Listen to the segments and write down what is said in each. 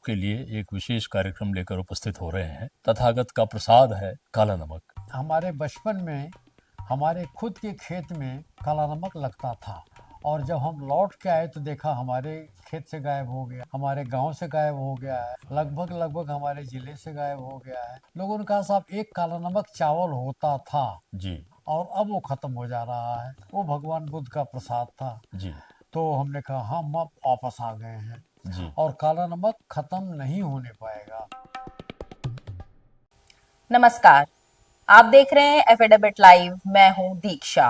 आपके लिए एक विशेष कार्यक्रम लेकर उपस्थित हो रहे हैं। तथागत का प्रसाद है काला नमक। हमारे बचपन में हमारे खुद के खेत में काला नमक लगता था और जब हम लौट के आए तो देखा हमारे खेत से गायब हो गया, हमारे गांव से गायब हो गया है, लगभग हमारे जिले से गायब हो गया है। लोगों ने कहा साहब एक काला नमक चावल होता था जी और अब वो खत्म हो जा रहा है। वो भगवान बुद्ध का प्रसाद था जी तो हमने कहा हम अब वापस आ गए हैं जी। और काला नमक खत्म नहीं होने पाएगा। नमस्कार, आप देख रहे हैं एफएडबिट लाइव। मैं हूं दीक्षा।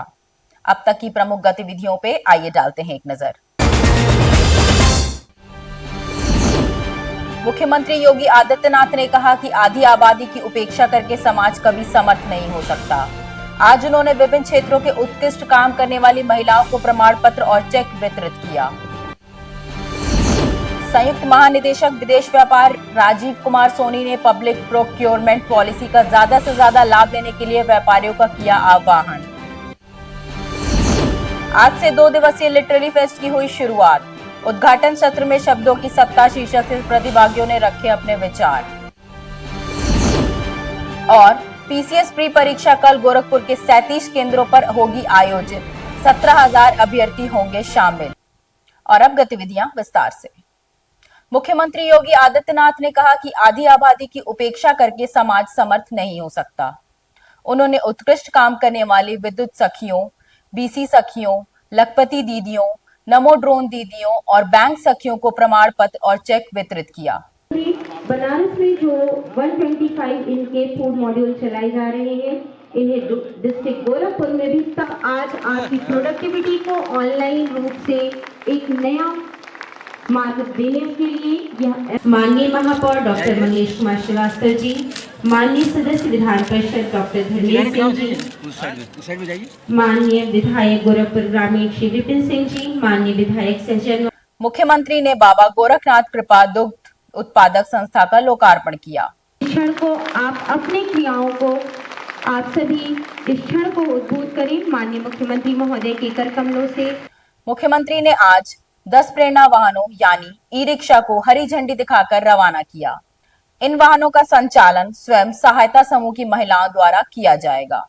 अब तक की प्रमुख गतिविधियों पे आइए डालते हैं एक नजर। मुख्यमंत्री योगी आदित्यनाथ ने कहा कि आधी आबादी की उपेक्षा करके समाज कभी समर्थ नहीं हो सकता। आज उन्होंने विभिन्न क्षेत्रों के उत्कृष्ट काम करने वाली महिलाओं को प्रमाण पत्र और चेक वितरित किया। संयुक्त महानिदेशक विदेश व्यापार राजीव कुमार सोनी ने पब्लिक प्रोक्योरमेंट पॉलिसी का ज्यादा से ज्यादा लाभ लेने के लिए व्यापारियों का किया आह्वान। आज से 2 दिवसीय लिटरेरी फेस्ट की हुई शुरुआत। उद्घाटन सत्र में शब्दों की सत्ता शीर्षक से प्रतिभागियों ने रखे अपने विचार। और पीसीएस प्री परीक्षा कल गोरखपुर के 37 केंद्रों पर होगी आयोजित। 17,000 अभ्यर्थी होंगे शामिल। और अब गतिविधियां विस्तार से। मुख्यमंत्री योगी आदित्यनाथ ने कहा कि आधी आबादी की उपेक्षा करके समाज समर्थ नहीं हो सकता। उन्होंने उत्कृष्ट काम करने वाली विद्युत सखियों, बीसी सखियों, लखपति दीदियों, नमो ड्रोन दीदियों और बैंक सखियों को प्रमाण पत्र और चेक वितरित किया। बनारस में जो 125 इनके फूड मॉड्यूल चलाए जा रहे हैं, इन्हें डिस्ट्रिक्ट गोरखपुर में भी तब आज आपकी प्रोडक्टिविटी को ऑनलाइन रूप से एक नया मार्ग देने के लिए यह माननीय महापौर डॉक्टर मंगेश कुमार श्रीवास्तव जी, माननीय सदस्य विधान परिषद डॉक्टर धर्मेंद्र सिंह जी, माननीय विधायक गोरखपुर ग्रामीण श्री विपिन सिंह जी, माननीय विधायक संजय। मुख्यमंत्री ने बाबा गोरखनाथ कृपा दुग्ध उत्पादक संस्था का लोकार्पण किया। इस क्षण को आप अपनी क्रियाओं को आप सभी इस क्षण को उद्बुद्ध करें माननीय मुख्यमंत्री महोदय के कर कमलों से। मुख्यमंत्री ने आज 10 प्रेरणा वाहनों यानी ई रिक्शा को हरी झंडी दिखाकर रवाना किया। इन वाहनों का संचालन स्वयं सहायता समूह की महिलाओं द्वारा किया जाएगा।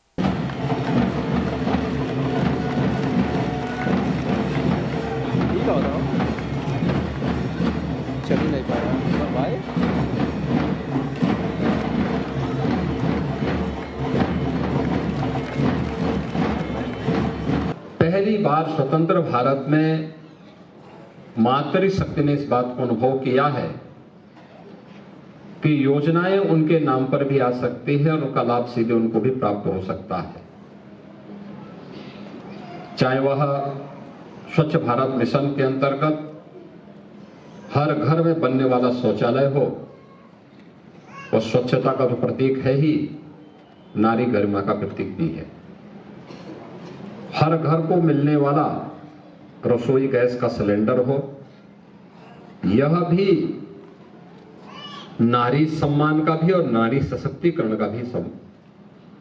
पहली बार स्वतंत्र भारत में मातृशक्ति ने इस बात को अनुभव किया है कि योजनाएं उनके नाम पर भी आ सकती है और उनका लाभ सीधे उनको भी प्राप्त हो सकता है। चाहे वह स्वच्छ भारत मिशन के अंतर्गत हर घर में बनने वाला शौचालय हो, और स्वच्छता का तो प्रतीक है ही, नारी गरिमा का प्रतीक भी है। हर घर को मिलने वाला रसोई गैस का सिलेंडर हो, यह भी नारी सम्मान का भी और नारी सशक्तिकरण का भी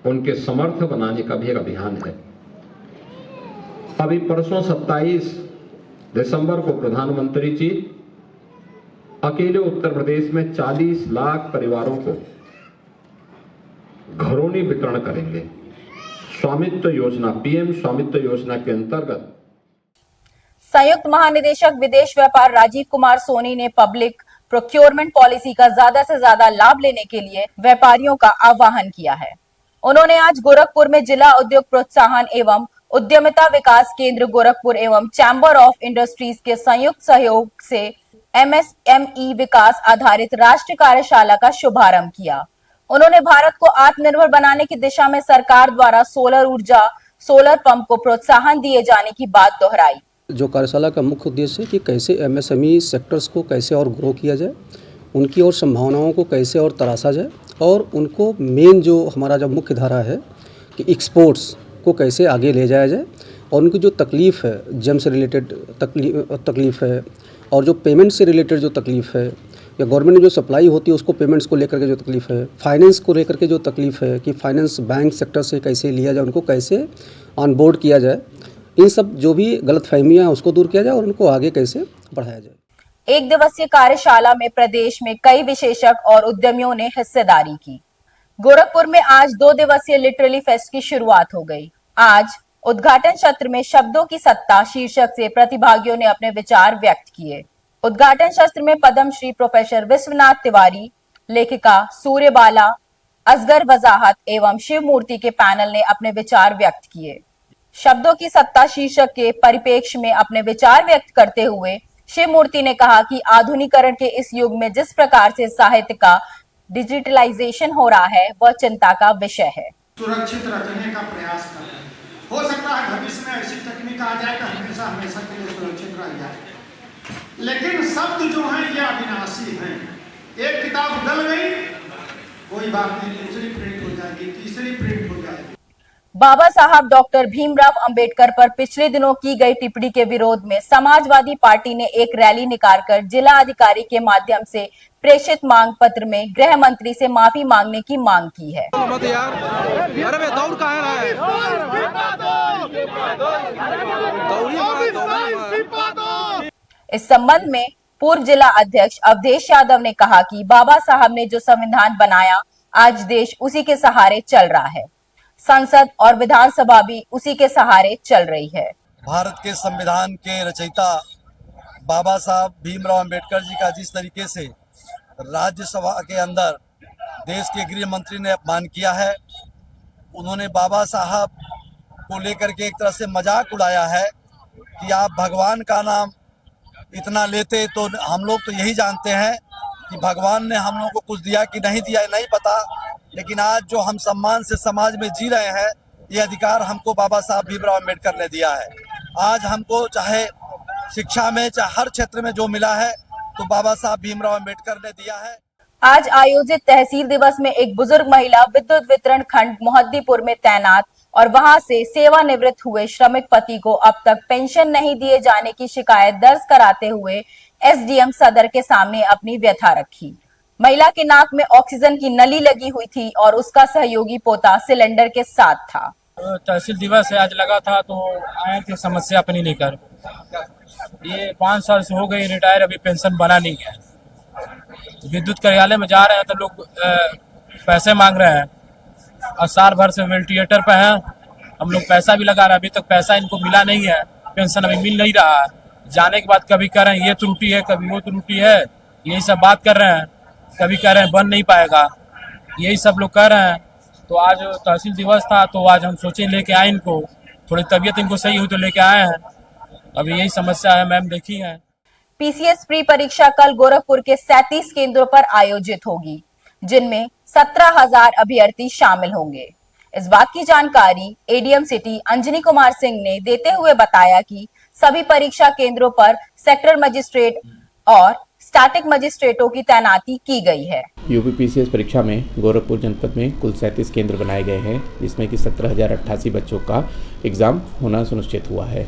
उनके समर्थ बनाने का भी एक अभियान है। अभी परसों 27 दिसंबर को प्रधानमंत्री जी अकेले उत्तर प्रदेश में 40 लाख परिवारों को घरौनी वितरण करेंगे। स्वामित्व योजना, पीएम स्वामित्व योजना के अंतर्गत संयुक्त महानिदेशक विदेश व्यापार राजीव कुमार सोनी ने पब्लिक प्रोक्योरमेंट पॉलिसी का ज्यादा से ज्यादा लाभ लेने के लिए व्यापारियों का आह्वान किया है। उन्होंने आज गोरखपुर में जिला उद्योग प्रोत्साहन एवं उद्यमिता विकास केंद्र गोरखपुर एवं चैम्बर ऑफ इंडस्ट्रीज के संयुक्त सहयोग से एमएसएमई विकास आधारित राष्ट्रीय कार्यशाला का शुभारंभ किया। उन्होंने भारत को आत्मनिर्भर बनाने की दिशा में सरकार द्वारा सोलर ऊर्जा, सोलर पंप को प्रोत्साहन दिए जाने की बात दोहराई। जो कार्यशाला का मुख्य उद्देश्य है कि कैसे एमएसएमई सेक्टर्स को कैसे और ग्रो किया जाए, उनकी और संभावनाओं को कैसे और तराशा जाए, और उनको मेन जो हमारा जो मुख्य धारा है कि एक्सपोर्ट्स को कैसे आगे ले जाया जाए, और उनकी जो तकलीफ़ है, जम से रिलेटेड तकलीफ़ है, और जो पेमेंट से रिलेटेड जो तकलीफ़ है, या गवर्नमेंट में जो सप्लाई होती है उसको पेमेंट्स को लेकर के जो तकलीफ़ है, फाइनेंस को लेकर के जो तकलीफ़ है कि फाइनेंस बैंक सेक्टर से कैसे लिया जाए, उनको कैसे ऑन बोर्ड किया जाए, इन सब जो भी गलतफहमियां हैं उसको दूर किया जाए और उनको आगे कैसे बढ़ाया जाए। एक दिवसीय कार्यशाला में प्रदेश में कई विशेषज्ञ और उद्यमियों ने हिस्सेदारी की। गोरखपुर में आज 2 दिवसीय लिटरेली फेस्ट की शुरुआत हो गई। आज उद्घाटन सत्र में शब्दों की सत्ता शीर्षक से प्रतिभागियों ने अपने विचार व्यक्त किए। उद्घाटन सत्र में पद्मश्री प्रोफेसर विश्वनाथ तिवारी, लेखिका सूर्यबाला, असगर वजाहत एवं शिव मूर्ति के पैनल ने अपने विचार व्यक्त किए। शब्दों की सत्ता शीर्षक के परिप्रेक्ष्य में अपने विचार व्यक्त करते हुए शिव मूर्ति ने कहा कि आधुनिकीकरण के इस युग में जिस प्रकार से साहित्य का डिजिटलाइजेशन हो रहा है वह चिंता का विषय है। सुरक्षित रखने का प्रयास कर रहे हैं। हो सकता है भविष्य में ऐसी तकनीक आ जाए कि हमेशा के लिए सुरक्षित रह जाए, लेकिन शब्द जो हैं ये अविनाशी हैं। एक किताब गल गई, कोई बात नहीं, दूसरी प्रिंट हो जाएगी, तीसरी प्रिंट हो जाएगी। बाबा साहब डॉक्टर भीमराव अंबेडकर पर पिछले दिनों की गई टिप्पणी के विरोध में समाजवादी पार्टी ने एक रैली निकालकर जिला अधिकारी के माध्यम से प्रेषित मांग पत्र में गृह मंत्री से माफी मांगने की मांग की है। इस संबंध में पूर्व जिला अध्यक्ष अवधेश यादव ने कहा कि बाबा साहब ने जो संविधान बनाया, आज देश उसी के सहारे चल रहा है। संसद और विधानसभा भी उसी के सहारे चल रही है। भारत के संविधान के रचयिता बाबा साहब भीमराव अंबेडकर जी का जिस तरीके से राज्यसभा के अंदर देश के गृह मंत्री ने अपमान किया है, उन्होंने बाबा साहब को लेकर के एक तरह से मजाक उड़ाया है कि आप भगवान का नाम इतना लेते तो हम लोग तो यही जानते हैं कि भगवान ने हम लोगों को कुछ दिया कि नहीं दिया नहीं पता, लेकिन आज जो हम सम्मान से समाज में जी रहे हैं ये अधिकार हमको बाबा साहब भीमराव अंबेडकर ने दिया है। आज हमको चाहे शिक्षा में चाहे हर क्षेत्र में जो मिला है तो बाबा साहब भीमराव अंबेडकर ने दिया है। आज आयोजित तहसील दिवस में एक बुजुर्ग महिला विद्युत वितरण खंड मोहद्दीपुर में तैनात और वहां से सेवानिवृत्त हुए श्रमिक पति को अब तक पेंशन नहीं दिए जाने की शिकायत दर्ज कराते हुए एसडीएम सदर के सामने अपनी व्यथा रखी। महिला के नाक में ऑक्सीजन की नली लगी हुई थी और उसका सहयोगी पोता सिलेंडर के साथ था। तहसील दिवस है, आज लगा था तो आए थे समस्या अपनी लेकर। ये 5 साल से हो गई रिटायर, अभी पेंशन बना नहीं गया। विद्युत कार्यालय में जा रहे हैं तो लोग पैसे मांग रहे हैं और साल भर से वेंटिलेटर पे हैं। हम लोग पैसा भी लगा रहे हैं, अभी तक पैसा इनको मिला नहीं है, पेंशन अभी मिल नहीं रहा है। जाने के बाद कभी कह रहे हैं ये त्रुटि है, कभी वो त्रुटि है, यही सब बात कर रहे हैं। कभी कह रहे हैं बन नहीं पाएगा, यही सब लोग कह रहे हैं। तो आज तहसील दिवस था तो आज हम सोचे लेके आए इनको, थोड़ी तबीयत इनको सही हुई तो लेके आए हैं। अभी यही समस्या है मैम, देखी है। पीसीएस प्री परीक्षा कल गोरखपुर के 37 केंद्रों पर आयोजित होगी, जिनमें 17,000 अभ्यर्थी शामिल होंगे। इस बात की जानकारी एडीएम सिटी अंजनी कुमार सिंह ने देते हुए बताया कि सभी परीक्षा केंद्रों पर सेक्टर मजिस्ट्रेट और स्टैटिक मजिस्ट्रेटों की तैनाती की गई है। यूपी पीसीएस परीक्षा में गोरखपुर जनपद में कुल 37 केंद्र बनाए गए हैं, जिसमें कि 17,088 बच्चों का एग्ज़ाम होना सुनिश्चित हुआ है।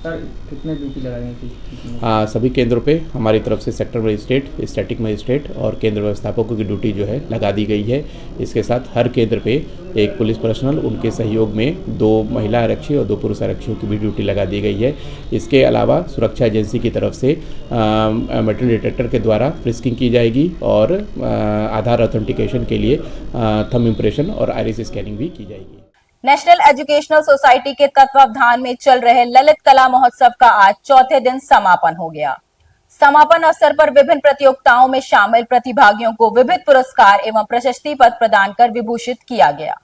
सर कितने ड्यूटी लगाई थी? सभी केंद्रों पे हमारी तरफ से सेक्टर मजिस्ट्रेट, स्टैटिक मजिस्ट्रेट और केंद्र व्यवस्थापकों की ड्यूटी जो है लगा दी गई है। इसके साथ हर केंद्र पे एक पुलिस पर्सनल, उनके सहयोग में 2 महिला आरक्षी और 2 पुरुष आरक्षियों की भी ड्यूटी लगा दी गई है। इसके अलावा सुरक्षा एजेंसी की तरफ से मेटल डिटेक्टर के द्वारा फ्रिस्किंग की जाएगी और आधार ऑथेंटिकेशन के लिए थंब इम्प्रेशन और आइरिस स्कैनिंग भी की जाएगी। नेशनल एजुकेशनल सोसाइटी के तत्वावधान में चल रहे ललित कला महोत्सव का आज चौथे दिन समापन हो गया। समापन अवसर पर विभिन्न प्रतियोगिताओं में शामिल प्रतिभागियों को विविध पुरस्कार एवं प्रशस्ति पत्र प्रदान कर विभूषित किया गया।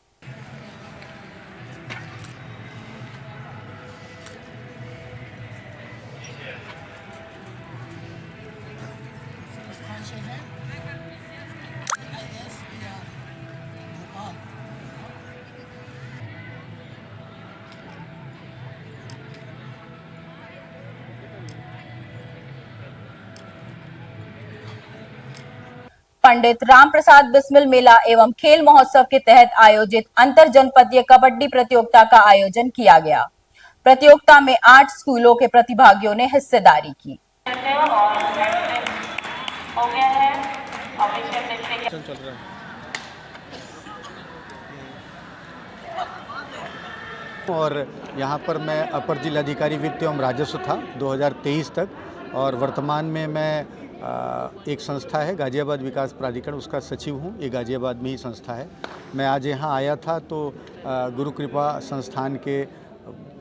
पंडित राम प्रसाद बिस्मिल मेला एवं खेल महोत्सव के तहत आयोजित अंतर जनपदीय कबड्डी प्रतियोगिता का आयोजन किया गया। प्रतियोगिता में 8 स्कूलों के प्रतिभागियों ने हिस्सेदारी की। और यहाँ पर मैं अपर जिलाधिकारी वित्त एवं राजस्व था 2023 तक, और वर्तमान में मैं एक संस्था है गाज़ियाबाद विकास प्राधिकरण, उसका सचिव हूँ। ये गाज़ियाबाद में ही संस्था है। मैं आज यहाँ आया था तो गुरु कृपा संस्थान के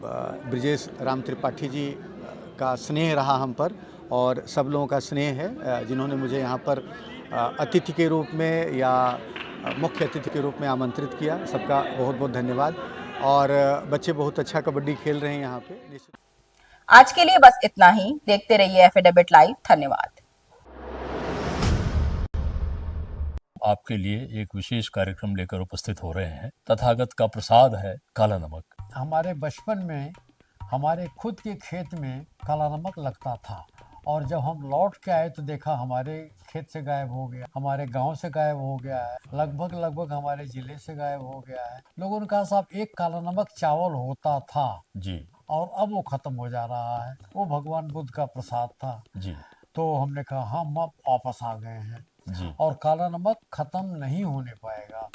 ब्रिजेश राम त्रिपाठी जी का स्नेह रहा हम पर, और सब लोगों का स्नेह है जिन्होंने मुझे यहाँ पर अतिथि के रूप में या मुख्य अतिथि के रूप में आमंत्रित किया। सबका बहुत बहुत धन्यवाद। और बच्चे बहुत अच्छा कबड्डी खेल रहे हैं यहाँ पे। आज के लिए बस इतना ही। देखते रहिए एफिडेविट लाइव। धन्यवाद। आपके लिए एक विशेष कार्यक्रम लेकर उपस्थित हो रहे हैं। तथागत का प्रसाद है काला नमक। हमारे बचपन में हमारे खुद के खेत में काला नमक लगता था, और जब हम लौट के आए तो देखा हमारे खेत से गायब हो गया, हमारे गांव से गायब हो गया है, लगभग हमारे जिले से गायब हो गया है। लोगों ने कहा साहब एक काला नमक चावल होता था जी, और अब वो खत्म हो जा रहा है। वो भगवान बुद्ध का प्रसाद था जी, तो हमने कहा हम अब वापस आ गए हैं जी। और काला नमक खत्म नहीं होने पाएगा।